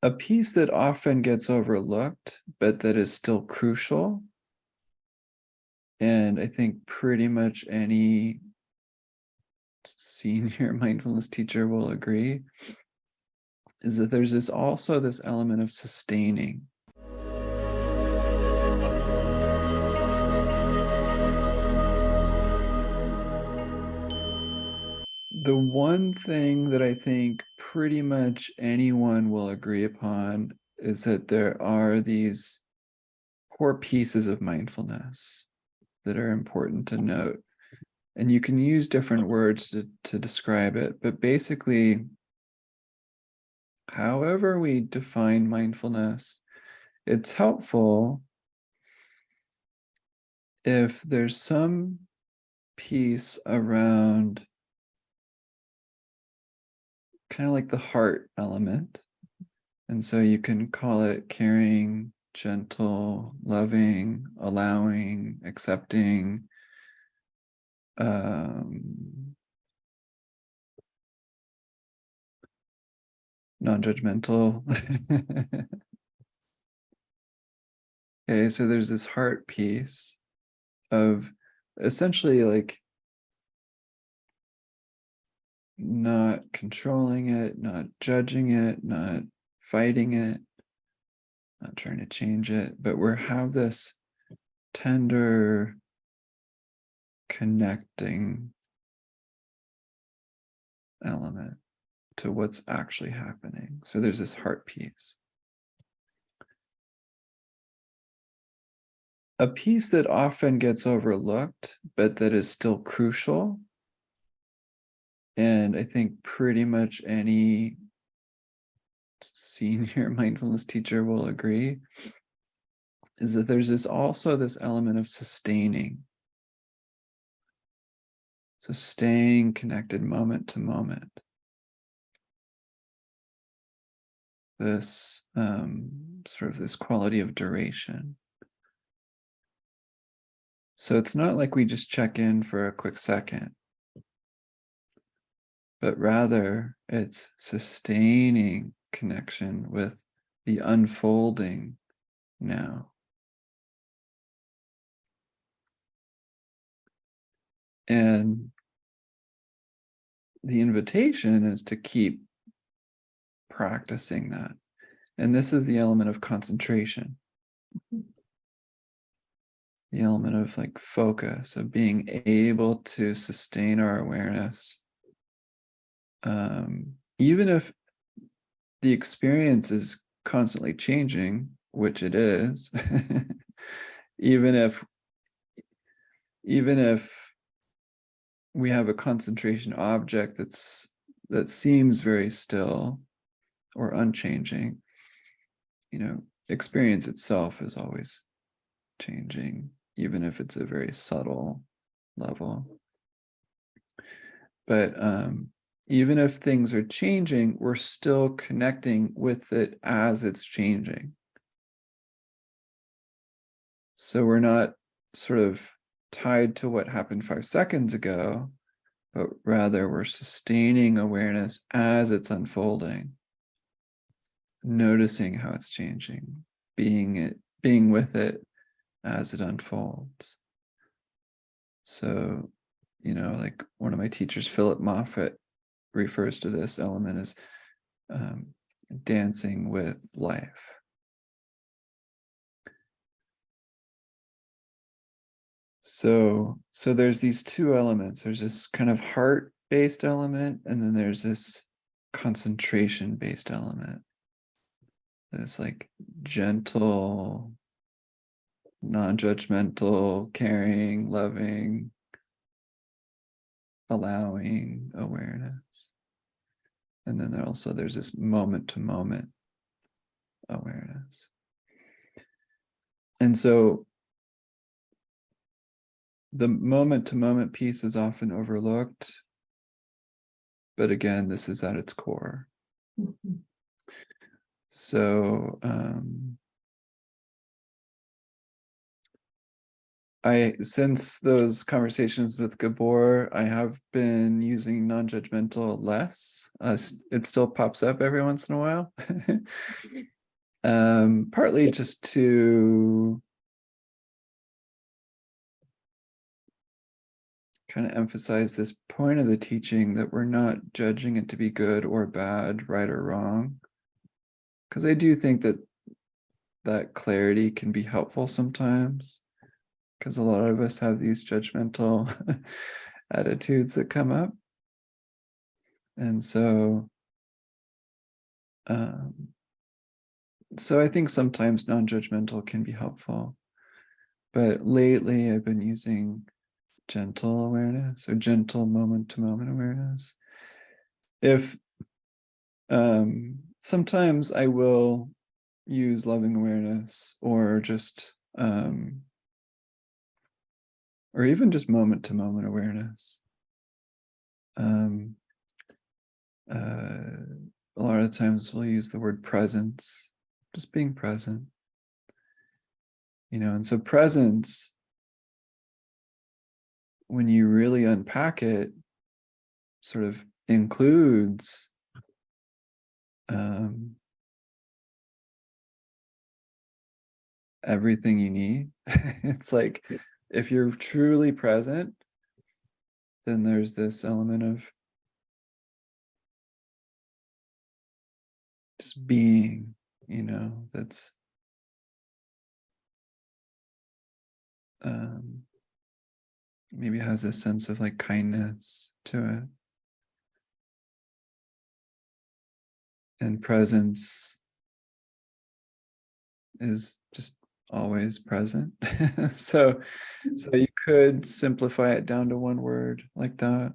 A piece that often gets overlooked, but that is still crucial, and I think pretty much any senior mindfulness teacher will agree, is that there's also this element of sustaining. The one thing that I think pretty much anyone will agree upon is that there are these core pieces of mindfulness that are important to note. And you can use different words to describe it, but basically, however we define mindfulness, it's helpful if there's some piece around kind of like the heart element. And so you can call it caring, gentle, loving, allowing, accepting, non-judgmental. Okay, so there's this heart piece of essentially like not controlling it, not judging it, not fighting it, not trying to change it, but we have this tender connecting element to what's actually happening. So there's this heart piece. A piece that often gets overlooked, but that is still crucial, and I think pretty much any senior mindfulness teacher will agree, is that there's also this element of sustaining. So staying connected moment to moment. This sort of this quality of duration. So it's not like we just check in for a quick second, but rather it's sustaining connection with the unfolding now. And the invitation is to keep practicing that. And this is the element of concentration. The element of like focus, of being able to sustain our awareness. Even if the experience is constantly changing, which it is, even if we have a concentration object that seems very still or unchanging, experience itself is always changing, even if it's a very subtle level. But even if things are changing, we're still connecting with it as it's changing. So we're not sort of tied to what happened 5 seconds ago, but rather we're sustaining awareness as it's unfolding, noticing how it's changing, being with it as it unfolds. So, like one of my teachers, Philip Moffat, refers to this element as dancing with life. So there's these two elements. There's this kind of heart-based element, and then there's this concentration-based element. This like gentle, non-judgmental, caring, loving, allowing awareness. And then there's this moment-to-moment awareness. And so the moment-to-moment piece is often overlooked, but again, this is at its core. Mm-hmm. So since those conversations with Gabor, I have been using non-judgmental less. It still pops up every once in a while. Partly just to kind of emphasize this point of the teaching that we're not judging it to be good or bad, right or wrong. Because I do think that that clarity can be helpful sometimes, because a lot of us have these judgmental attitudes that come up. And so I think sometimes non-judgmental can be helpful. But lately I've been using gentle awareness or gentle moment-to-moment awareness. If sometimes I will use loving awareness or just or even just moment-to-moment awareness. A lot of times we'll use the word presence, just being present, and so presence, when you really unpack it, sort of includes everything you need. It's like, if you're truly present, then there's this element of just being, that's maybe has this sense of like kindness to it. And presence is just always present. So you could simplify it down to one word like that.